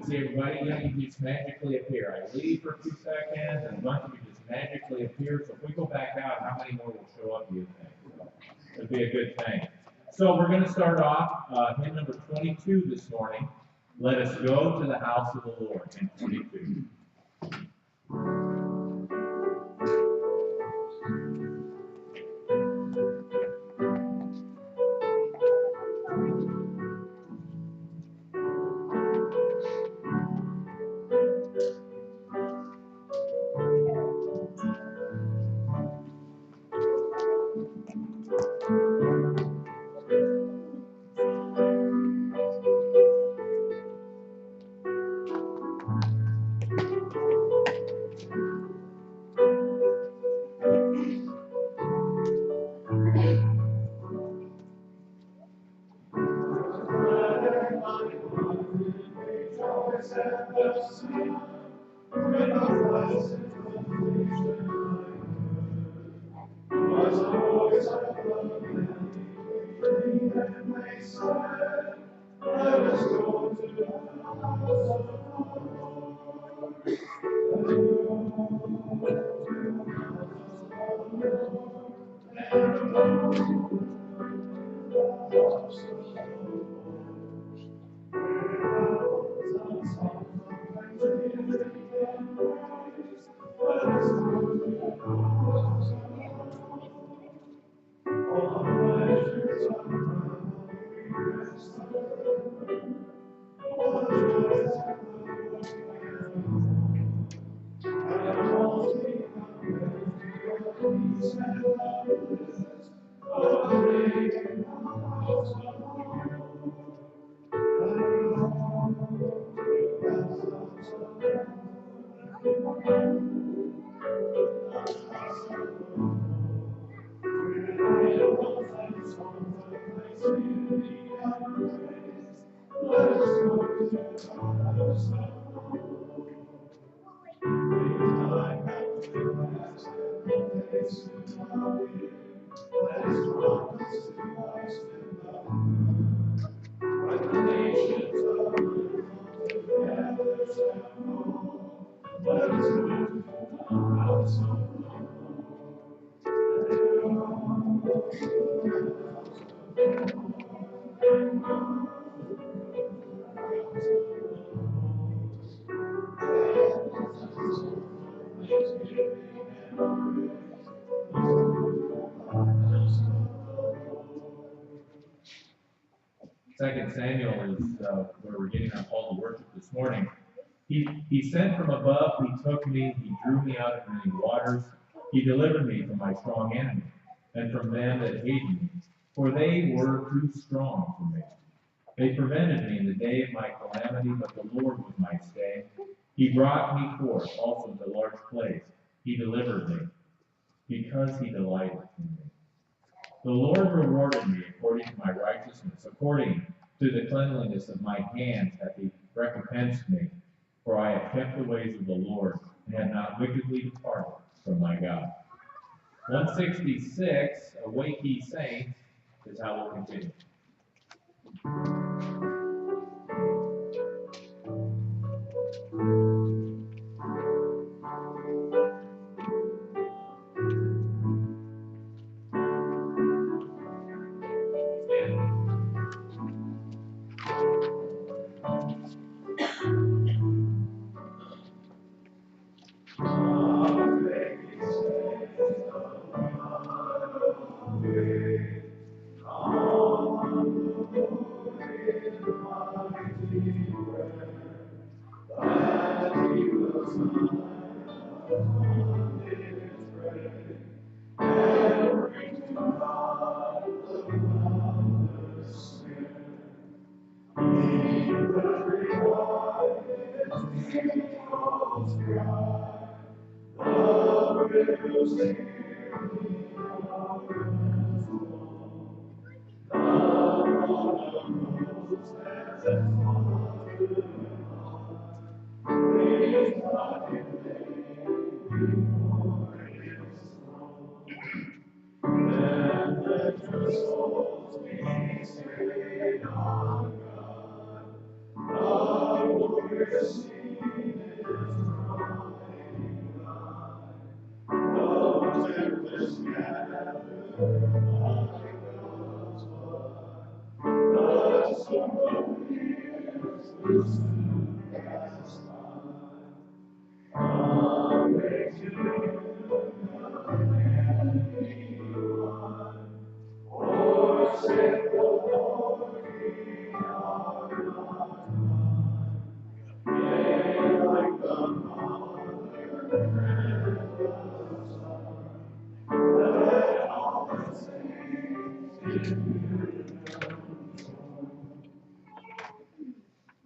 see everybody. Yeah, you just magically appear. I leave for 2 seconds, and a bunch of you just magically appear. So if we go back out, how many more will show up, do you think? So it'd be a good thing. So we're going to start off hymn number 22 this morning. Let us go to the house of the Lord, hymn 22. Second Samuel is where we're getting our call to worship this morning. He sent from above, he took me, he drew me out of many waters. He delivered me from my strong enemy, and from them that hated me, for they were too strong for me. They prevented me in the day of my calamity, but the Lord was my stay. He brought me forth also to a large place. He delivered me, because he delighted in me. The Lord rewarded me according to my righteousness, according to the cleanliness of my hands hath he recompensed me. For I have kept the ways of the Lord, and have not wickedly departed from my God. 166, Awake Ye Saints, is how we'll continue.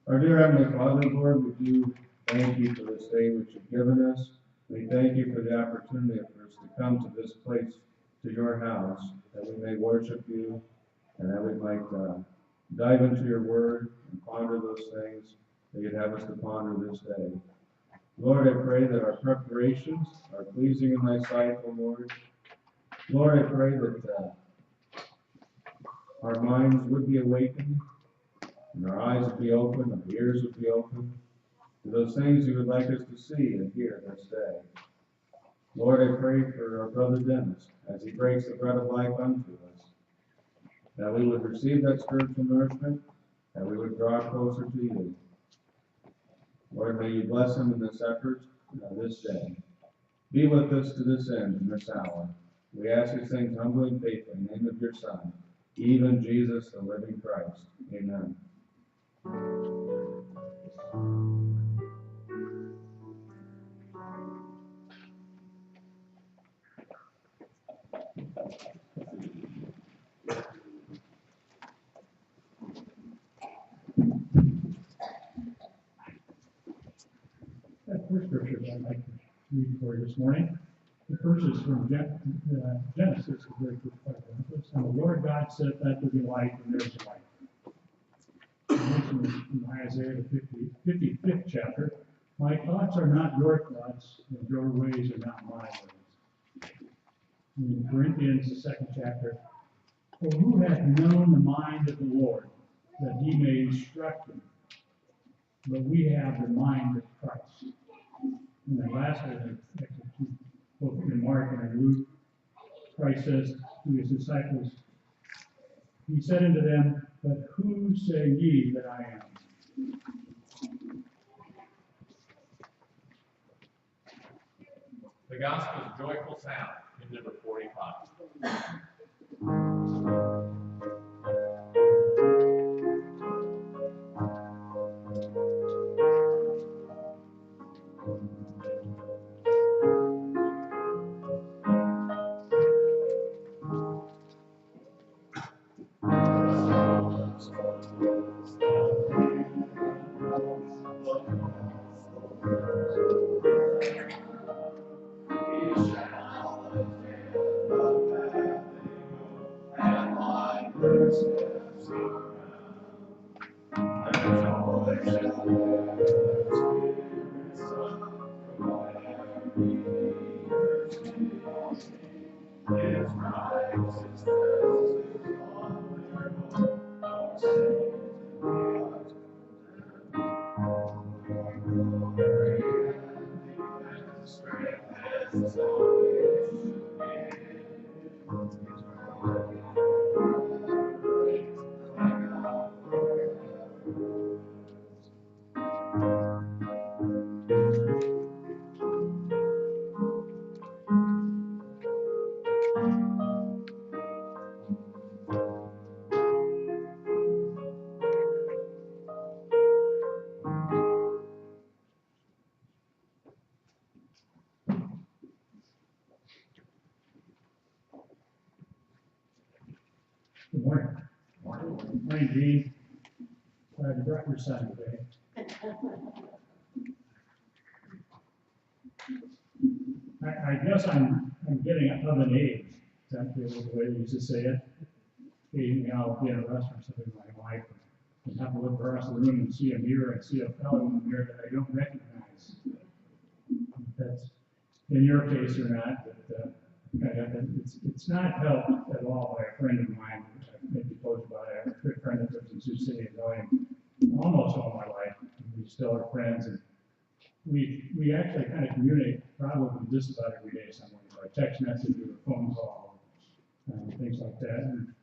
Our dear Heavenly Father, Lord, we do thank you for this day which you've given us. We thank you for the opportunity for us to come to this place, to your house, that we may worship you and that we might dive into your word and ponder those things that you'd have us to ponder this day. Lord, I pray that our preparations are pleasing in thy sight, O Lord. Lord, I pray that our minds would be awakened, and our eyes would be open, our ears would be open to those things you would like us to see and hear this day. Lord, I pray for our brother Dennis as he breaks the bread of life unto us, that we would receive that spiritual nourishment, that we would draw closer to you. Lord, may you bless him in this effort this day. Be with us to this end in this hour. We ask these things humbly and faithfully in the name of your Son, even Jesus, the living Christ. Amen. That first scripture that I'd like to read for you this morning. The first is from Genesis, the very first part of Genesis. And the Lord God said, "Let there be light," and there's light. The mention is from Isaiah, the 55th chapter. "My thoughts are not your thoughts, and your ways are not my ways." In Corinthians, the 2nd chapter, "For who hath known the mind of the Lord, that he may instruct him? But we have the mind of Christ." And then lastly, both in Mark and in Luke, Christ says to his disciples, he said unto them, "But who say ye that I am?" The Gospel's Joyful Sound, in number 45. Good morning. Morning, Dean. Glad you brought your son today. I guess I'm getting of an age. That was the way they used to say it. Occasionally I'll be in a restaurant or something with my wife and have to look across the room and see a mirror and see a fellow in the mirror that I don't recognize. If that's in your case or not, but it's not helped at all by a friend of mine. I maybe told you about it. I have a good friend that lives in Sioux City. I've known him almost all my life. We still are friends, and we actually kind of communicate probably just about every day, somewhere by text message or phone call, things like that. And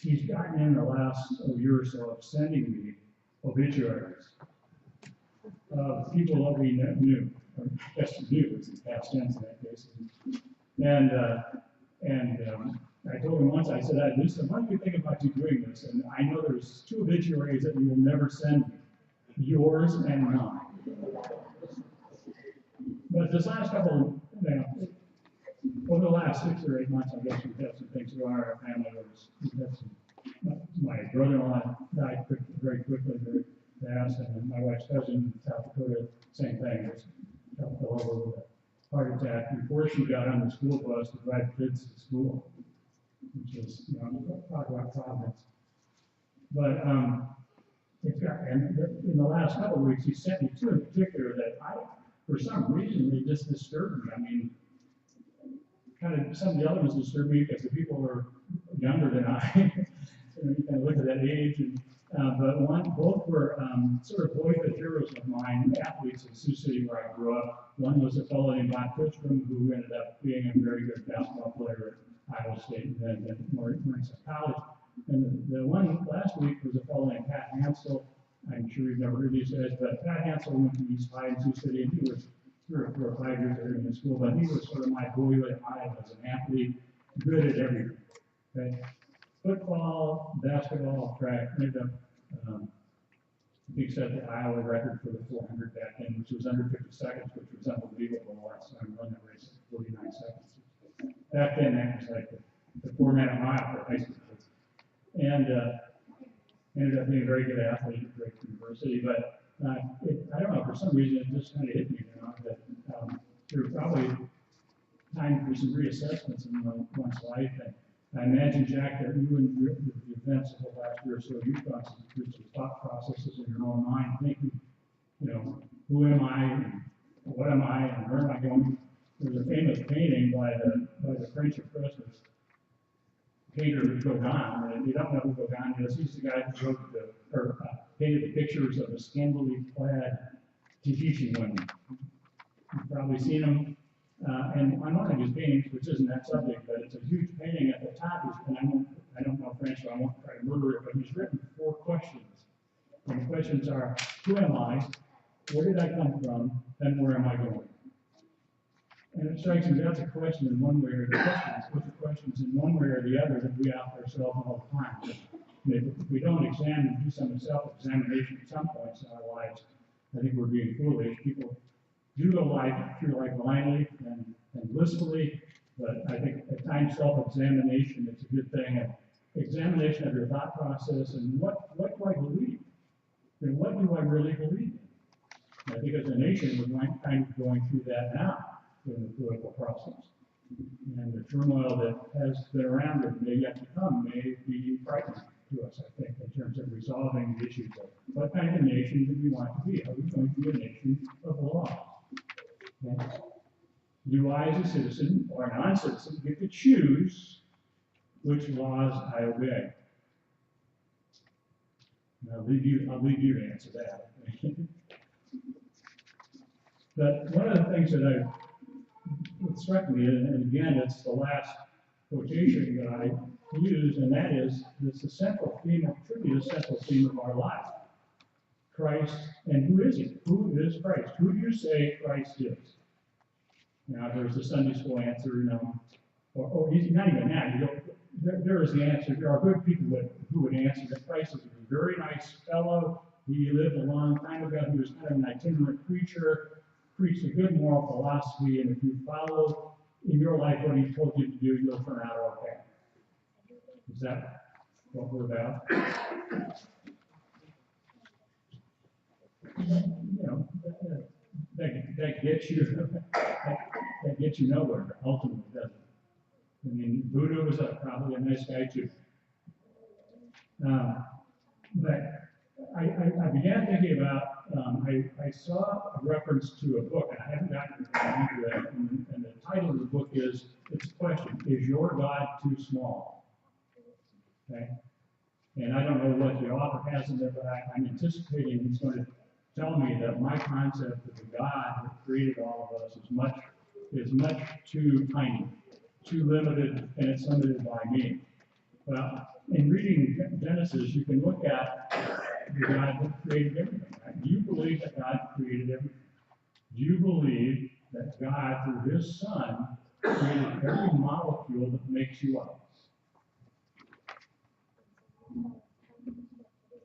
he's gotten in the last year or so of sending me obituaries of people that we knew, or just knew, it's in past tense in that case. I told him once, I said, Lisa, why don't you think about you doing this? And I know there's 2 obituaries that you will never send me, yours and mine. But this last couple, over the last 6 or 8 months, I guess we've had some things going on in our family. We've had my brother-in-law died very quickly, very fast, and then my wife's cousin in South Dakota, same thing, just fell over with a heart attack before she got on the school bus to drive kids to school, which is, talk about providence. But in the last couple of weeks, he sent me 2 in particular that for some reason, they just disturbed me. I mean, kind of some of the other ones disturbed me because the people were younger than I. You kind of look at that age, but both were sort of boyhood heroes of mine, athletes in Sioux City where I grew up. One was a fellow named Bob Kuchman, who ended up being a very good basketball player at Iowa State and then Morningside College. And the one last week was a fellow named Pat Hansel. I'm sure you've never heard these guys, but Pat Hansel went to East High in Sioux City, and he was 3 or 4 or 5 years later in school, but he was sort of my boyhood idol as an athlete, good at everything. Okay? Football, basketball, track, ended up, he set the Iowa record for the 400 back then, which was under 50 seconds, which was unbelievable. Last time I run that race at 49 seconds. Back then, that was like the 4-minute mile for high school kids. And ended up being a very good athlete at Drake University. But I don't know, for some reason, it just kind of hit me, that there was probably time for some reassessments in one's life. And I imagine, Jack, that you and the events of the last year or so, you've gone through some thought processes in your own mind, thinking, who am I, and what am I, and where am I going? There's a famous painting by the French of Christmas, painter Gauguin, and if you don't know who Gauguin is, he's the guy who wrote painted the pictures of the scantily clad Tahitian women. You've probably seen them. And on one of his paintings, which isn't that subject, but it's a huge painting at the top, and I don't know French, so I won't try to murder it, but he's written 4 questions. And the questions are, who am I? Where did I come from? And where am I going? And it strikes me that's a question in one way or the other. Those are questions in one way or the other that we ask ourselves all the time. If we don't do some self-examination at some points in our lives, I think we're being foolish. People do go through life blindly and blissfully, but I think at times self-examination is a good thing. And examination of your thought process and what do I believe? And what do I really believe in? And I think as a nation, we're kind of going through that now in the political process. And the turmoil that has been around and may yet to come may be frightening to us, I think, in terms of resolving the issues of what kind of a nation do we want to be? Are we going to be a nation of law? Okay. Do I, as a citizen or a non-citizen, get to choose which laws I obey? And I'll leave you to answer that. But one of the things that struck me, and again, it's the last quotation that I use, and that is, it's the central theme, should be the central theme of our life. Christ, and who is he? Who is Christ? Who do you say Christ is? Now, there's the Sunday school answer, or he's not even that. There is the answer. There are good people who would answer that Christ is a very nice fellow. He lived a long time ago. He was kind of an itinerant preacher, preached a good moral philosophy, and if you follow in your life what he told you to do, you'll turn out okay. Is that what we're about? That gets you nowhere, ultimately, doesn't it? I mean, Buddha was probably a nice guy too. But I began thinking about, I saw a reference to a book, and I haven't gotten into it, and the title of the book is, it's a question, is your God too small? Okay? And I don't know what the author has in there, but I'm anticipating he's going to tell me that my concept of the God that created all of us is much too tiny, too limited, and it's limited by me. Well, in reading Genesis, you can look at the God that created everything, right? Do you believe that God created everything? Do you believe that God, through his Son, created every molecule that makes you up?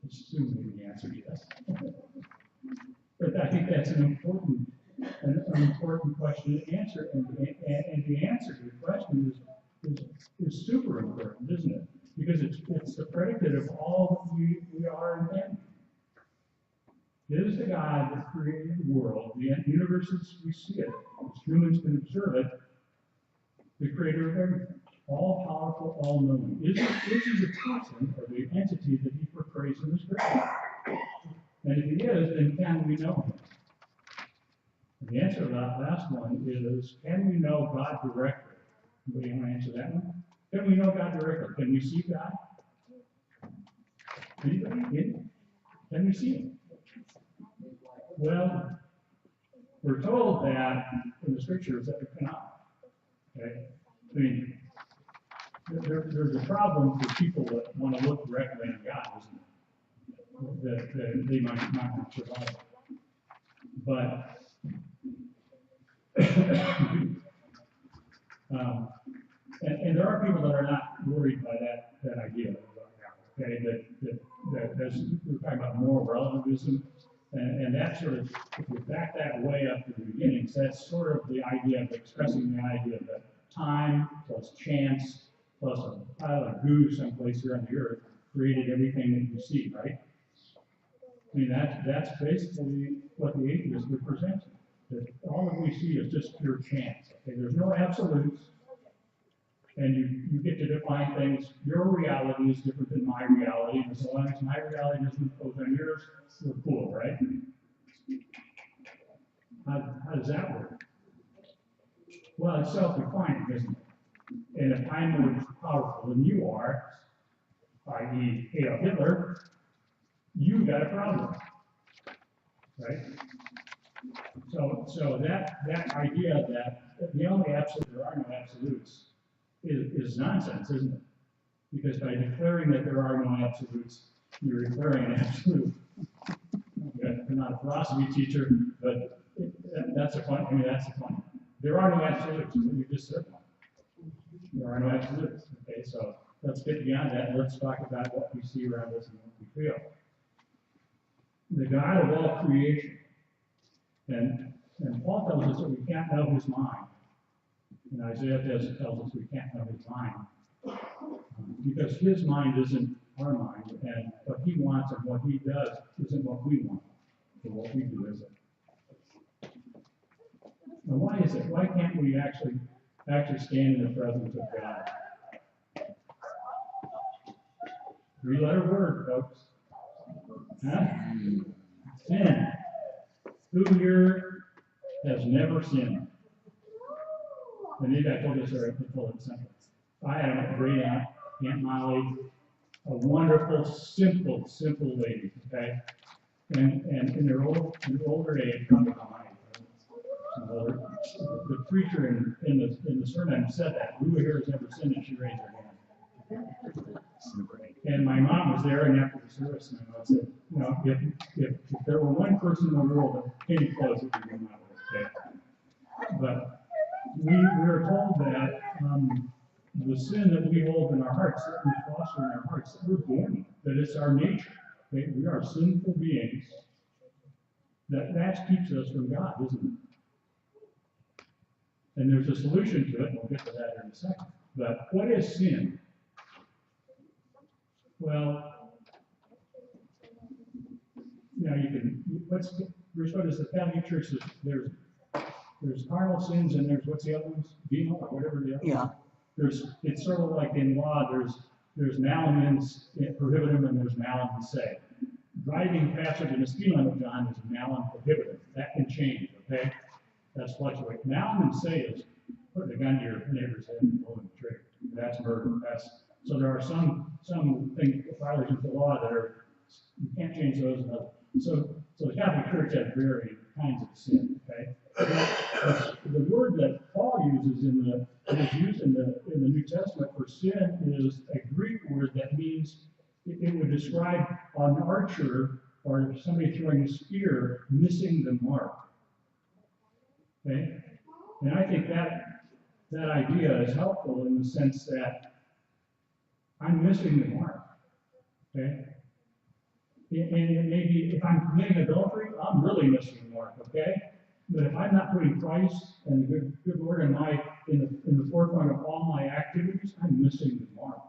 Assuming the answer is yes. But I think that's an important question to answer, and the answer to the question is super important, isn't it? Because it's the predicate of all that we are and can be. It is the God that created the world, the universe as we see it, as humans can observe it, the creator of everything, all powerful, all knowing. Is he the person or the entity that he portrays in the scripture? And if he is, then can we know him? And the answer to that last one is, can we know God directly? Anybody want to answer that one? Can we know God directly? Can we see God? Anybody? Can we see him? Well, we're told that in the scriptures that we cannot. Okay? I mean, there's a problem for people that want to look directly at God, isn't it? That they might not survive. But and there are people that are not worried by that idea. Okay, that's we're talking about moral relativism, and that sort of, if we back that way up to the beginnings, that's sort of the idea of expressing the idea that time plus chance plus a pile of goo someplace here on the earth created everything that you see, right? I mean, that's basically what the atheist would present. That all that we see is just pure chance. Okay, there's no absolutes, and you get to define things. Your reality is different than my reality, and so long as my reality doesn't impose on yours, we're cool, right? How does that work? Well, it's self-defining, isn't it? And if I'm more powerful than you are, i.e. Adolf Hitler, you've got a problem, right? So that idea that the only absolute, there are no absolutes, is nonsense, isn't it? Because by declaring that there are no absolutes, you're declaring an absolute. I'm not a philosophy teacher, but that's the point. I mean, that's the point. There are no absolutes. You just said one. There are no absolutes. Okay, so let's get beyond that and let's talk about what we see around us and what we feel. The God of all creation, and Paul tells us that we can't know his mind. And Isaiah tells us we can't know his mind. Because his mind isn't our mind, and what he wants and what he does isn't what we want, or what we do is it. Now, why is it? Why can't we actually stand in the presence of God? 3-letter word, folks. Huh? Sin. Who here has never sinned? And maybe I told this or I told it simple. I had a great Aunt Molly, a wonderful, simple lady, okay? And in her older age, probably about my age, the preacher in the sermon said that. Who here has ever sinned? And she raised her hand. And my mom was there, and after the service, my mom said, you know, if there were one person in the world that came close, it would be my mom, okay? But we were told that the sin that we hold in our hearts, that we foster in our hearts, that we're born, that it's our nature. Okay? We are sinful beings. That keeps us from God, isn't it? And there's a solution to it, and we'll get to that in a second. But what is sin? Well, you know, what does the Catholic Church says? There's carnal sins, and there's, what's the other ones? Venal, or whatever the other ones. It's sort of like in law, there's malum in prohibitum and there's malum in se. Driving faster than the speed limit, John, is malum prohibitum. That can change, okay? That's fluctuate. Malum in se is putting a gun to your neighbor's head and pulling the trigger. That's murder. So there are some things, violations of the law that are, you can't change those and others. So the Catholic Church has varying kinds of sin, okay? The word that Paul uses is used in the New Testament for sin is a Greek word that means it would describe an archer or somebody throwing a spear missing the mark. Okay? And I think that idea is helpful in the sense that I'm missing the mark. Okay? And maybe if I'm committing adultery, I'm really missing the mark, okay? But if I'm not putting Christ and the good Lord in the forefront of all my activities, I'm missing the mark.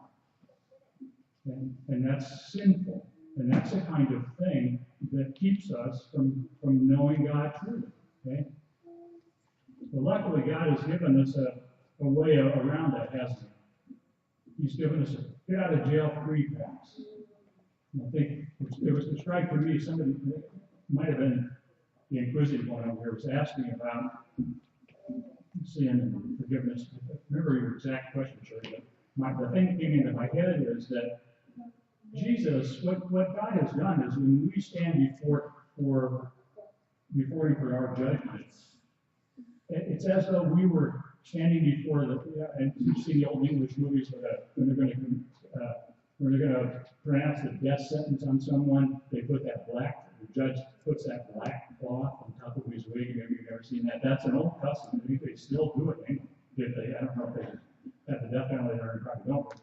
And that's sinful. And that's the kind of thing that keeps us from knowing God truly. Okay? But luckily, God has given us a way around that, hasn't he? He's given us a get out of jail free pass. And I think it was described to me, somebody might have been the inquisitive one over here was asking about sin and forgiveness. I remember your exact question, Shirley, but the thing that came into my head is that Jesus, what God has done is when we stand before him for our judgments, it's as though we were standing before and you've seen the old English movies when they're going to pronounce the death sentence on someone, the judge puts that black cloth on top of his wig. Maybe you've never seen that. That's an old custom. I think they still do it anyway. I don't know if they have the death penalty or probably don't.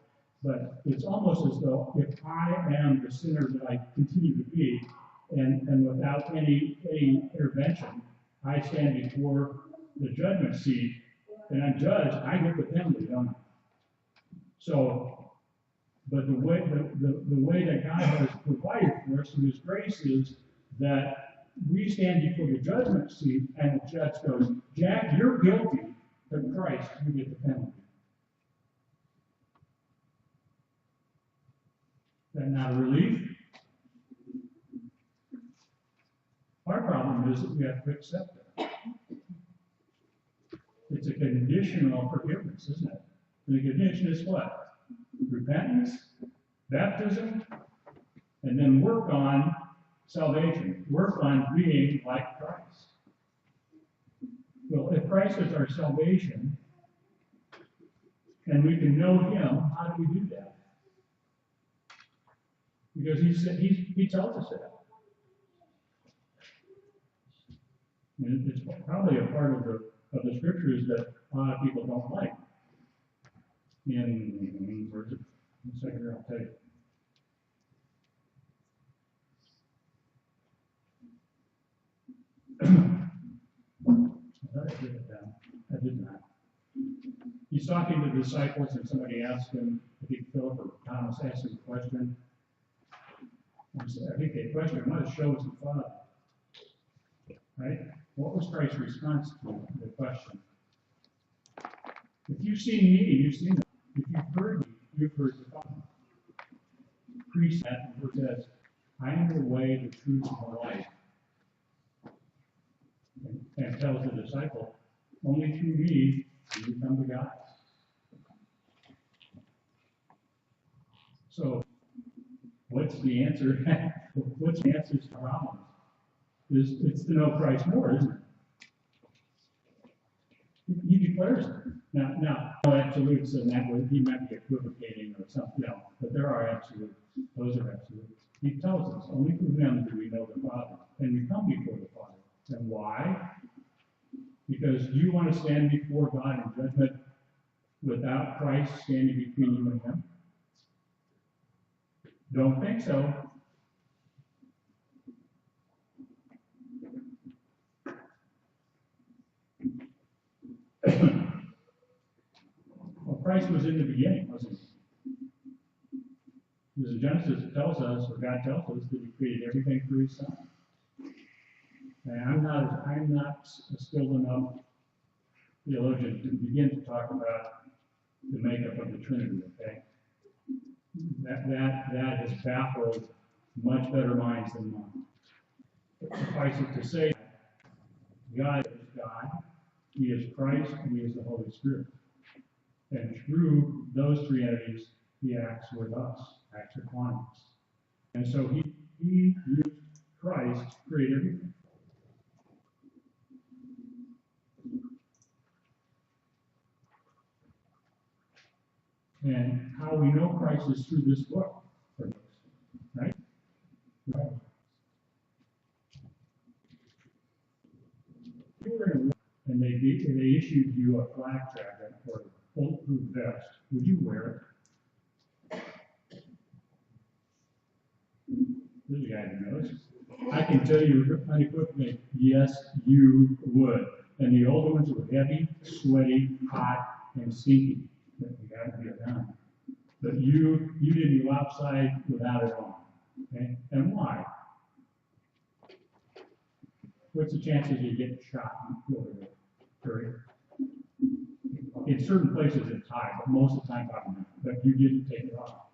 But it's almost as though if I am the sinner that I continue to be, and without any intervention, I stand before the judgment seat, and I'm judged, I get the penalty, don't I? So, but the way that God has provided for us through His grace is that we stand before the judgment seat, and the judge goes, Jack, you're guilty, but Christ, you get the penalty. Is that not a relief? Our problem is that we have to accept it. It's a conditional forgiveness, isn't it? And the condition is what? Repentance, baptism, and then work on salvation. Work on being like Christ. Well, if Christ is our salvation, and we can know Him, how do we do that? Because He tells us that. And it's probably a part of the scriptures that a lot of people don't like. Where's it? In a second here, I'll tell you. I thought I did it down. I did not. He's talking to the disciples, and somebody asked him, I think Philip or Thomas asked him a question. I think the question was, show us the Father. Right? What was Christ's response to the question? If you've seen me, you've seen it. If you've heard me, you've heard the Father. Priest says, I am the way, the truth, and the life. And tells the disciple, only through me do you come to God. So, what's the answer? What's the answer to the problem? It's to know Christ more, isn't it? He declares it. Now, no absolutes, and that way he might be equivocating or something, but there are absolutes. Those are absolutes. He tells us, only through him do we know the Father, and we come before the Father. And why? Because you want to stand before God in judgment without Christ standing between you and him? Don't think so. Well, Christ was in the beginning, wasn't he? Because in Genesis it tells us, or God tells us, that he created everything through his Son. And I'm not a skilled enough theologian to begin to talk about the makeup of the Trinity, okay? That has baffled much better minds than mine. But suffice it to say, God is God, he is Christ, and he is the Holy Spirit. And through those three entities, he acts with us, acts upon us. And so he used Christ to create everything. And how we know Christ is through this book. they issued you a flak jacket or a bulletproof vest, would you wear it? This is a guy who knows. I can tell you unequivocally, yes, you would. And the older ones were heavy, sweaty, hot, and stinky. But you got to get done. But you didn't go outside without it on. Okay? And why? What's the chances you get shot and killed or hurt? In certain places it's high, but most of the time probably not. But you didn't take it off.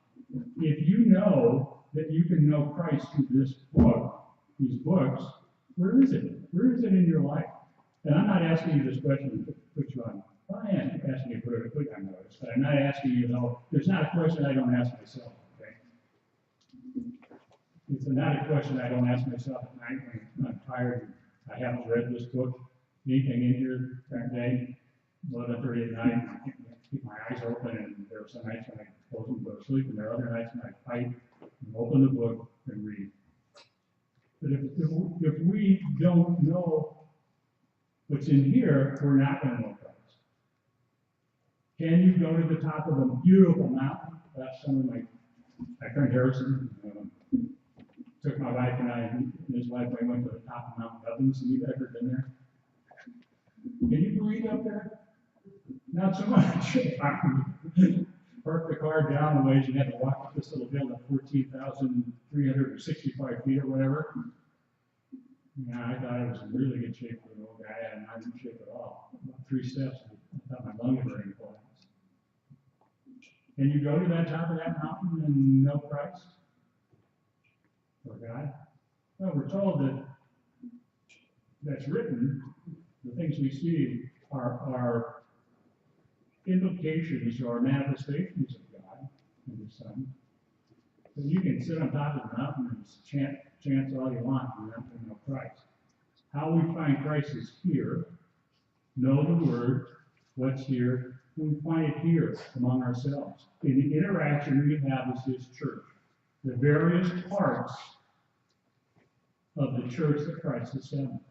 If you know that you can know Christ through this book, these books, where is it? Where is it in your life? And I'm not asking you this question to put you on. Well, I am asking you to put on notice, but I'm not asking you, there's not a question I don't ask myself, okay? It's not a question I don't ask myself at night when I'm tired. I haven't read this book, anything in here that day, 11:30 at night, I can't keep my eyes open, and there are some nights when I close them and go to sleep, and there are other nights when I fight and open the book and read. But if we don't know what's in here, we're not going to know Christ. Can you go to the top of a beautiful mountain? That's some of my friend Harrison took my wife and I and his wife. We went to the top of Mount Evans, and you've ever been there? Can you breathe up there? Not so much. Park the car down a ways, you had to walk up this little hill at 14,365 feet or whatever. Yeah, I thought I was in really good shape for an old guy, and I'm not in shape at all. About 3 steps, I thought my lungs were going to collapse. Can you go to that top of that mountain and know Christ? Or God? Well, we're told that that's written, the things we see are invocations or manifestations of God and His Son. So you can sit on top of the mountain and chant all you want, and you're not going to know Christ. How we find Christ is here. Know the Word, what's here. We find it here among ourselves. In the interaction we have with His church, the various parts of the church that Christ established.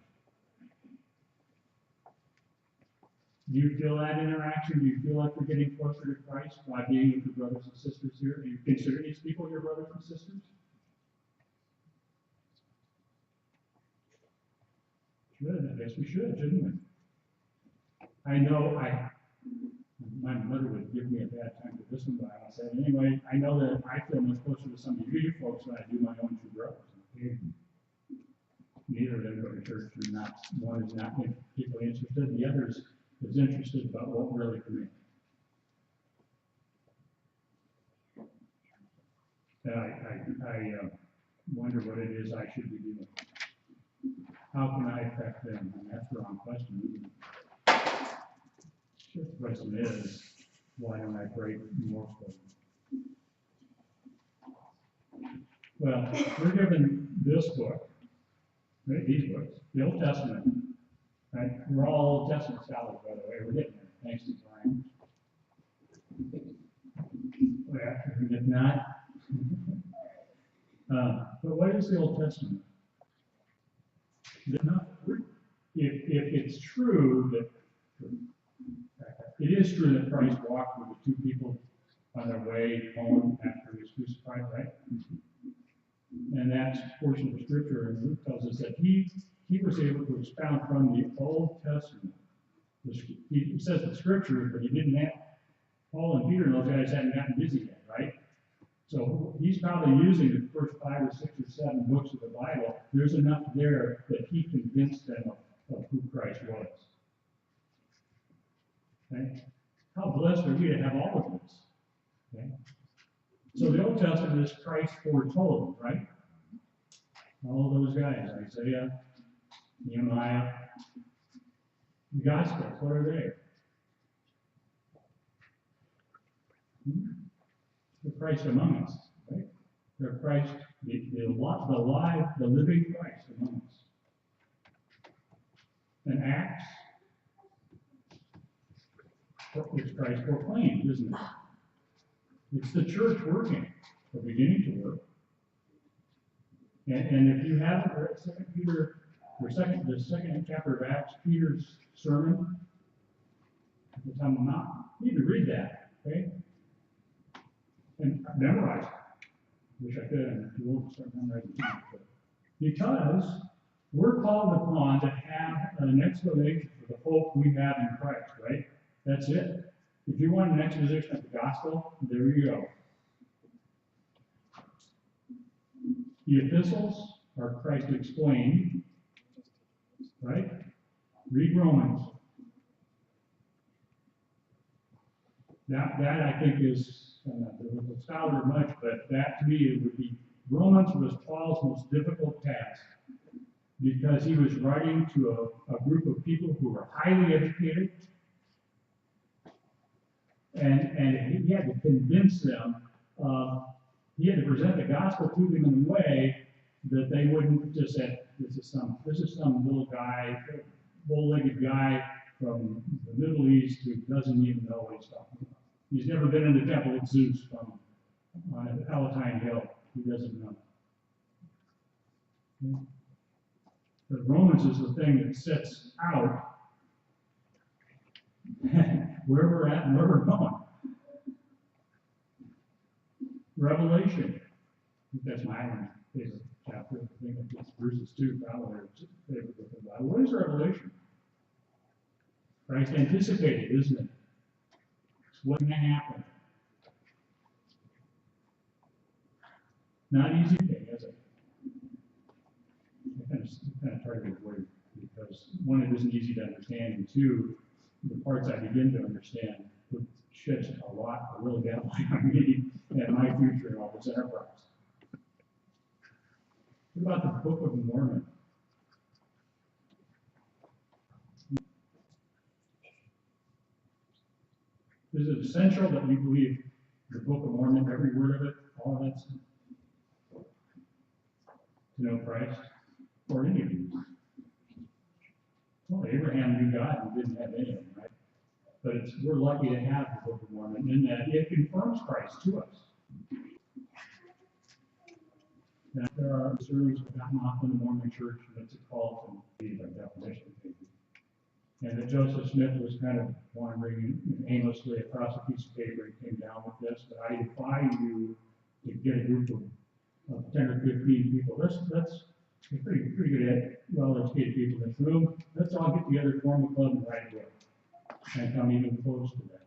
Do you feel that interaction? Do you feel like we're getting closer to Christ by being with your brothers and sisters here? Do you consider these people your brothers and sisters? Should. I guess we should, shouldn't we? I know my mother would give me a bad time for this one, but I said anyway, I know that I feel much closer to some of you folks than I do my own 2 brothers. Okay? Neither of them go to church, and one is not particularly interested, the other is interested about what really for me. And I wonder what it is I should be doing. How can I affect them? And that's the wrong question, isn't it? The question is, why don't I pray more for them? Well, we're given this book, right? These books, the Old Testament. Right? We're all Old Testament scholars, by the way. We're getting there, thanks to Brian. Well, if not, but what is the Old Testament? If it's true that it is true that Christ walked with the 2 people on their way home after he was crucified, right? And that portion of the scripture in Luke tells us that he was able to expound from the Old Testament. He says the scriptures, but he didn't have, Paul and Peter and those guys hadn't gotten busy yet, right? So he's probably using the first 5 or 6 or 7 books of the Bible. There's enough there that he convinced them of who Christ was. Okay? How blessed are we to have all of this? Okay? So the Old Testament is Christ foretold, right? All those guys, Isaiah, Nehemiah, the Gospels, what are they? They're Christ among us, right? They're Christ, the living Christ among us. And Acts, it's Christ proclaimed, isn't it? It's the church working, or beginning to work. And if you haven't read 2 Peter, the second chapter of Acts, Peter's sermon, the Temple Mount. You need to read that, okay? And memorize it. Wish I could, I'm too old to start memorizing too much, but because we're called upon to have an explanation for the hope we have in Christ, right? That's it. If you want an exposition of the gospel, there you go. The epistles are Christ explained, right? Read Romans. That I think is, I'm not a scholar much, but that to me it would be, Romans was Paul's most difficult task because he was writing to a group of people who were highly educated, and he had to convince them, he had to present the gospel to them in a way that they wouldn't just say, this is some little guy, bull-legged guy from the Middle East who doesn't even know what he's talking about. He's never been in the temple of Zeus on a Palatine Hill. He doesn't know. But Romans is the thing that sets out where we're at and where we're going. Revelation. I think that's my favorite chapter. I think it's verses 2, probably our favorite book of the Bible. What is Revelation? Christ anticipated, isn't it? It's what's going to happen. Not easy thing, is it? I kind of try to avoid it because one, it isn't easy to understand, and two, the parts I begin to understand would shed a really bad light on me and my future in all this enterprise. What about the Book of Mormon? Is it essential that we believe the Book of Mormon, every word of it, all of that stuff? To know Christ? Or any of these? Well, Abraham knew God and didn't have any of them, right? But we're lucky to have the Book of Mormon in that it confirms Christ to us. Now, there are sermons that have gotten off in the Mormon church, and it's a cult, and by definition, maybe. And that Joseph Smith was kind of wandering aimlessly across a piece of paper and came down with this, but I defy you to get a group of 10 or 15 people. That's pretty good, well-educated people in this room. Let's all get together, form a club, and write a book. And come even close to that.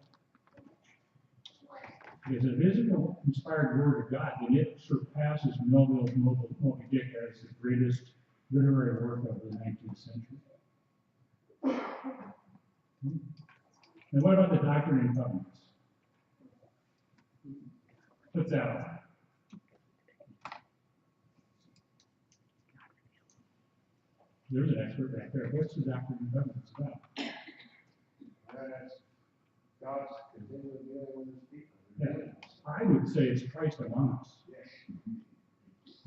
Because if it isn't the inspired word of God, then it surpasses Melville's Moby Dick as the greatest literary work of the 19th century. And what about the Doctrine and Covenants? What's that on? There's an expert right there. What's the Doctrine and Covenants about? That's God's continually dealing with his people. Yeah, I would say it's Christ among us.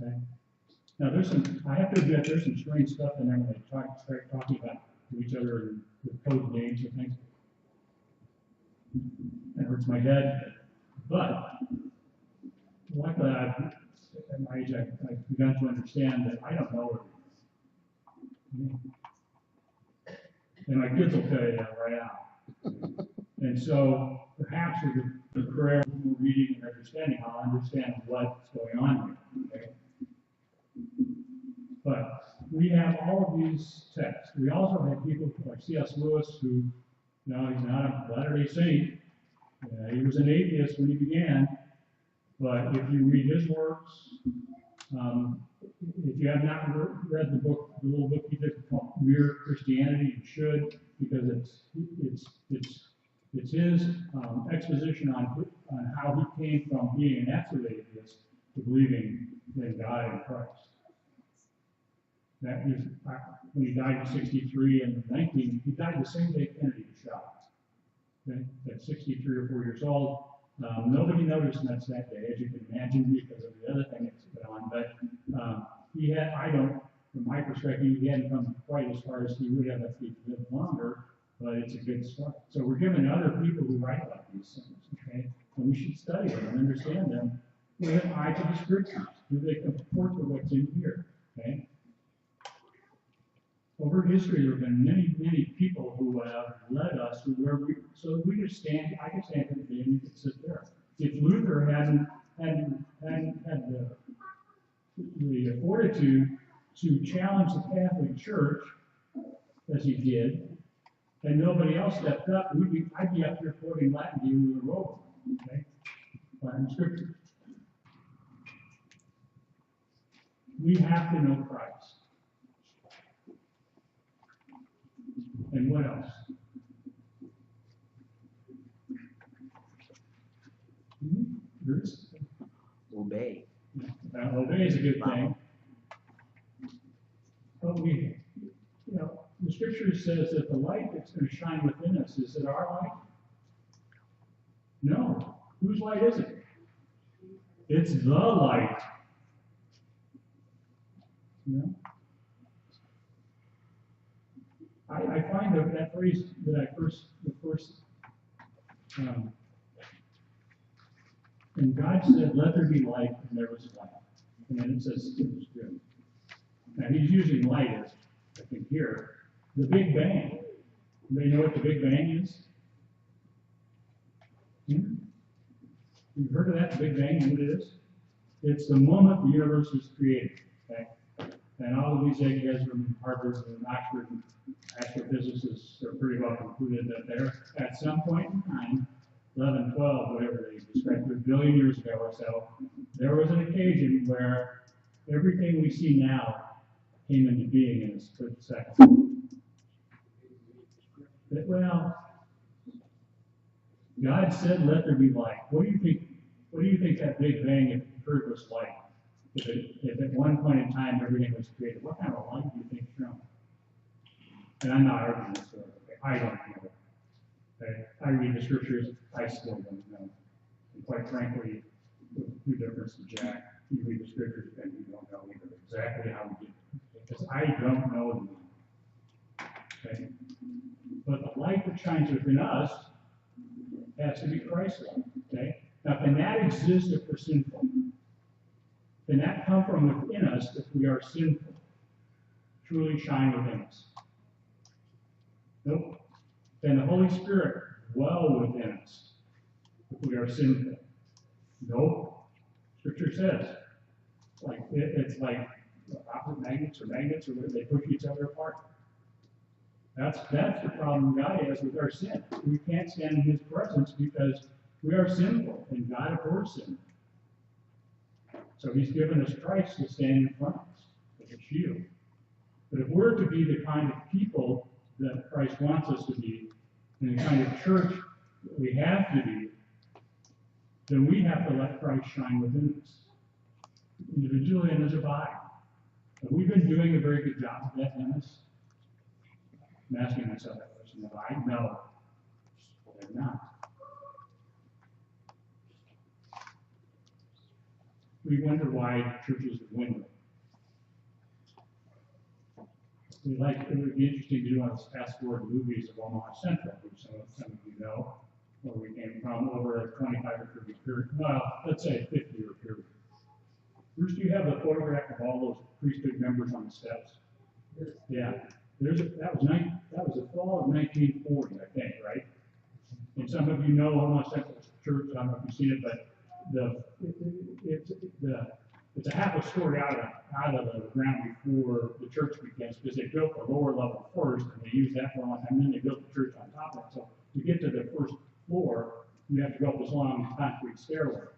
Okay. Now I have to admit, there's some strange stuff in there when they start talking about to each other with code names and things. It hurts my head, but luckily at my age, I've begun to understand that I don't know everything. And my kids will tell you that right now. And so perhaps with the prayer, reading, and understanding, I'll understand what's going on here. Okay? But we have all of these texts. We also have people like C.S. Lewis, who, now he's not a Latter-day Saint. He was an atheist when he began. But if you read his works, if you have not read the little book he did called Mere Christianity, you should, because it's his exposition on how he came from being an absolute atheist to believing in God and Christ. That is, when he died at 63 and 19, he died the same day Kennedy was shot. Okay? At 63 or 4 years old. Nobody noticed much that day, as you can imagine, because of the other thing that's been on. But from my perspective, he hadn't come quite as far as he would have if he lived longer, but it's a good start. So we're given other people who write about these things, okay? And we should study them and understand them with an eye to the scriptures. Do they comport to what's in here, okay? Over history, there have been many, many people who have led us to where so we could stand, I could stand here today and you could sit there. If Luther hadn't had the fortitude to challenge the Catholic Church, as he did, and nobody else stepped up, I'd be up here quoting Latin to you with a robe, okay? Latin scripture. We have to know Christ. And what else? Obey. Obey is a good thing. But the scripture says that the light that's going to shine within us, is it our light? No. Whose light is it? It's the light. I find that phrase and God said, let there be light, and there was light. And then it says, it was good. Now he's using light as, I think here, the Big Bang. Do they know what the Big Bang is? You've heard of that, the Big Bang, and what it is? It's the moment the universe was created. Okay? And all of these eggheads from Harvard and Oxford and astrophysicists are pretty well concluded that there, at some point in time, 11, 12, whatever they described, a billion years ago or so, there was an occasion where everything we see now came into being in a split second. Well, God said, "Let there be light." What do you think? What do you think that Big Bang occurred was like? If at one point in time everything was created, what kind of light do you think shone? And I'm not arguing this. I don't know. Okay? I read the scriptures. I still don't know. And quite frankly, with due difference to Jack, you read the scriptures and you don't know either exactly how we did it. Because I don't know them. Okay? But the light that shines within us has to be Christ-like. Okay? Now, can that exist if we're sinful? Can that come from within us if we are sinful? Truly shine within us? Nope. Can the Holy Spirit dwell within us if we are sinful? Nope. Scripture says it's like opposite magnets or they push each other apart. That's the problem God has with our sin. We can't stand in His presence because we are sinful, and God abhors sin. So He's given us Christ to stand in front of us as a shield. But if we're to be the kind of people that Christ wants us to be, and the kind of church that we have to be, then we have to let Christ shine within us, individually and as a body. Have we been doing a very good job of that, Dennis? I'm asking myself that question. Have I? No. I have not. We wonder why churches are dwindling. It would be interesting to do on this fast forward movies of Omaha Central, which some of you know, where we came from over a 25 or 30 period, well, let's say a 50-year period. Bruce, do you have the photograph of all those priesthood members on the steps? Yeah. That was the fall of 1940, I think, right? And some of you know Omaha Central Church. I don't know if you've seen it, but it's a half a story out of the ground before the church begins, because they built the lower level first, and they used that for a long time, and then they built the church on top of it. So to get to the first floor, you have to go up this long concrete stairway.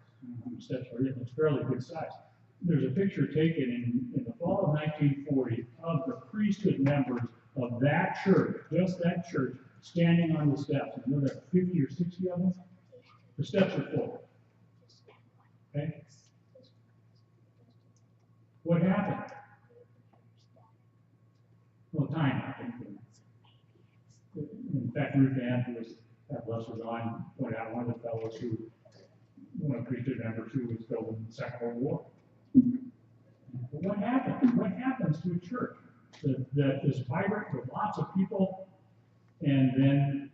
The steps are it's fairly good size. There's a picture taken in the fall of 1940 of the priesthood members of that church, just that church, standing on the steps. I know there are 50 or 60 of them. The steps are full. Okay? What happened? Well, time happened. In fact, Ruth Ann, who was that blessed was on, pointed out one of the fellows one of the priesthood members who was killed in the Second World War. But what happened? What happens to a church that is vibrant with lots of people, and then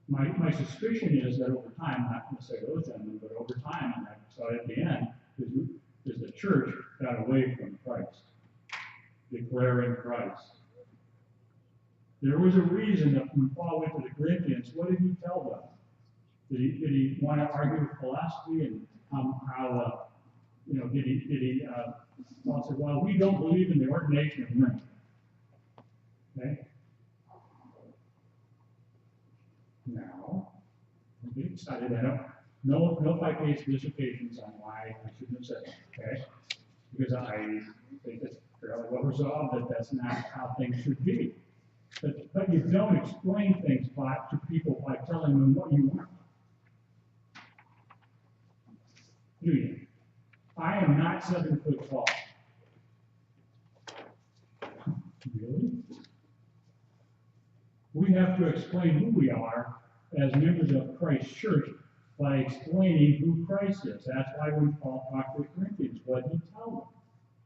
my suspicion is that over time, I'm not going to say those gentlemen, but over time, and I saw it at the end, is the church got away from Christ. declaring Christ. There was a reason that when Paul went to the Corinthians, what did he tell them? Did he want to argue with philosophy and Paul said, well, we don't believe in the ordination of men. Okay? Now, we decided that no case dissertations on why I shouldn't have said that, okay? Because I think it's fairly well resolved that that's not how things should be. But you don't explain things to people by telling them what you want. Do you? I am not 7 foot tall. Really? We have to explain who we are as members of Christ's church by explaining who Christ is. That's why when Paul talked to the Corinthians, what did he tell them?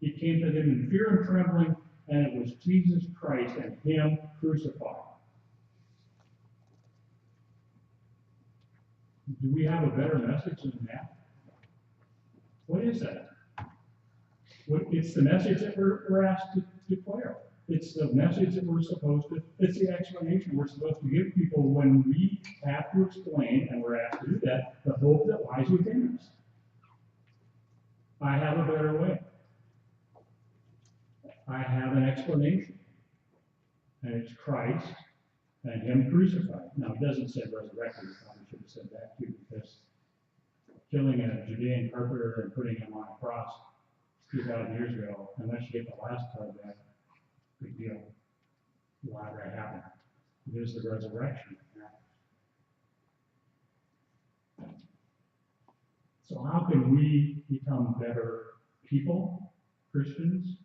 He came to them in fear and trembling, and it was Jesus Christ and Him crucified. Do we have a better message than that? What is that? It's the message that we're asked to declare. It's the message that we're supposed to, it's the explanation we're supposed to give people when we have to explain, and we're asked to do that, the hope that lies within us. I have a better way. I have an explanation. And it's Christ and Him crucified. Now, it doesn't say resurrected. I probably should have said that too, because killing a Judean carpenter and putting him on a cross 2,000 years ago, unless you get the last part of that, big deal. Why did that happen? It is the resurrection that matters. So how can we become better people, Christians,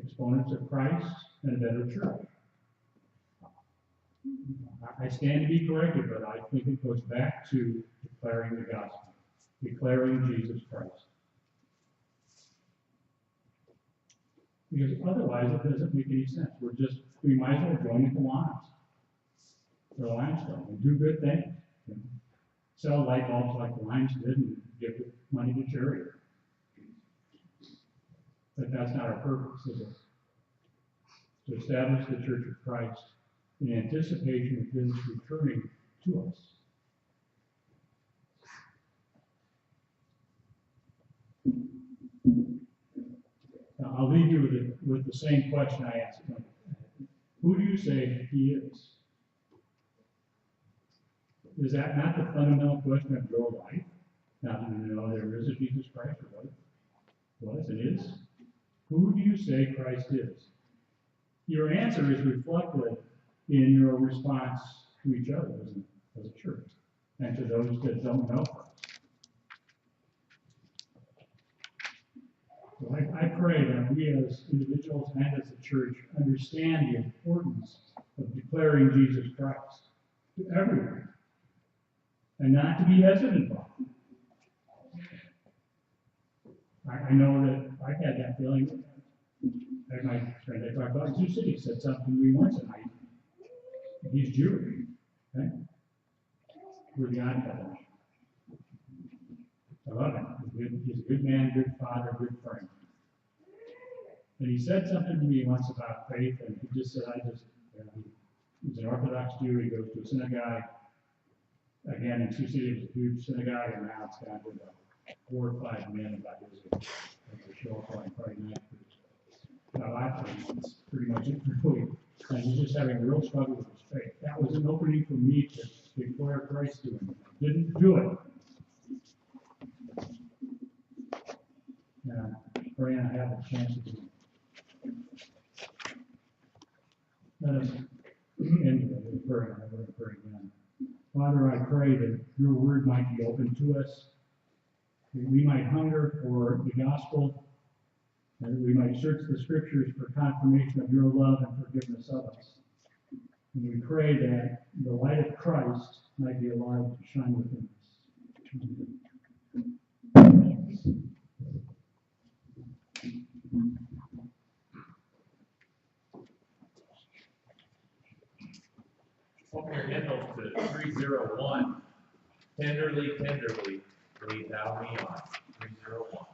exponents of Christ, and a better church? I stand to be corrected, but I think it goes back to declaring the gospel, declaring Jesus Christ. Because otherwise it doesn't make any sense. We might as well join the Lions Club and do good things. Sell light bulbs like the Lions did and give the money to charity. But that's not our purpose, is it? To establish the Church of Christ in anticipation of His returning to us. Now, I'll leave you with the same question I asked him. Who do you say He is? Is that not the fundamental question of your life? Now, do you know there is a Jesus Christ, or what it is? Who do you say Christ is? Your answer is reflected in your response to each other as a church, and to those that don't know Christ. So I pray that we as individuals and as a church understand the importance of declaring Jesus Christ to everyone, and not to be hesitant about it. I know that I've had that feeling. My friend I talked about in Sioux City said something to me once, and he's Jewish. Okay? We're the odd couple. I love him. He's a good man, good father, good friend. And he said something to me once about faith, and he just said, he's an Orthodox Jew. He goes to a synagogue. Again, in Sioux City, it was a huge synagogue, and now it's down to about 4 or 5 men about his age. They show up on Friday night. It's pretty much it for me. And he's just having a real struggle with his faith. That was an opening for me to declare Christ to him. I didn't do it. Now, praying I have a chance to do it. Let us end with prayer, and I'm going to pray again. Father, I pray that your word might be open to us, that we might hunger for the gospel, and that we might search the scriptures for confirmation of your love and forgiveness of us. And we pray that the light of Christ might be allowed to shine within us. Open your hymnals to 301. Tenderly, tenderly, lead thou me on. 301.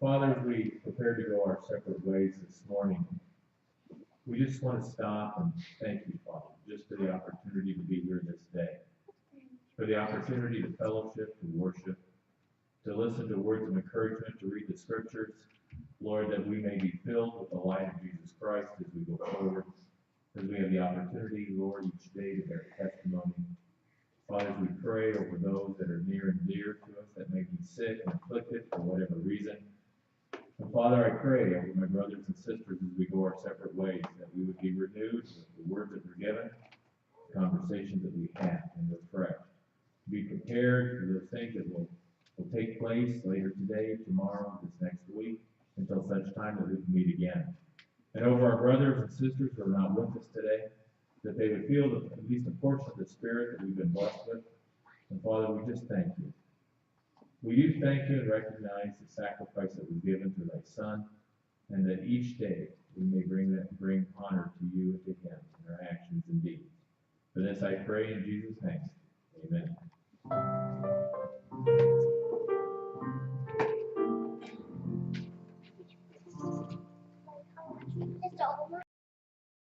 Father, as we prepare to go our separate ways this morning, we just want to stop and thank you, Father, just for the opportunity to be here this day, for the opportunity to fellowship, to worship, to listen to words of encouragement, to read the scriptures, Lord, that we may be filled with the light of Jesus Christ as we go forward, as we have the opportunity, Lord, each day to bear testimony. Father, as we pray over those that are near and dear to us that may be sick and afflicted for whatever reason. And Father, I pray over my brothers and sisters as we go our separate ways, that we would be renewed with the words that were given, the conversations that we had, and refreshed. Be prepared for those things that will take place later today, tomorrow, this next week, until such time that we can meet again. And over our brothers and sisters who are not with us today, that they would feel at least a portion of the Spirit that we've been blessed with. And Father, we just thank you. We do thank you and recognize the sacrifice that was given through thy Son, and that each day we may bring honor to you and to him in our actions and deeds. For this I pray in Jesus' name.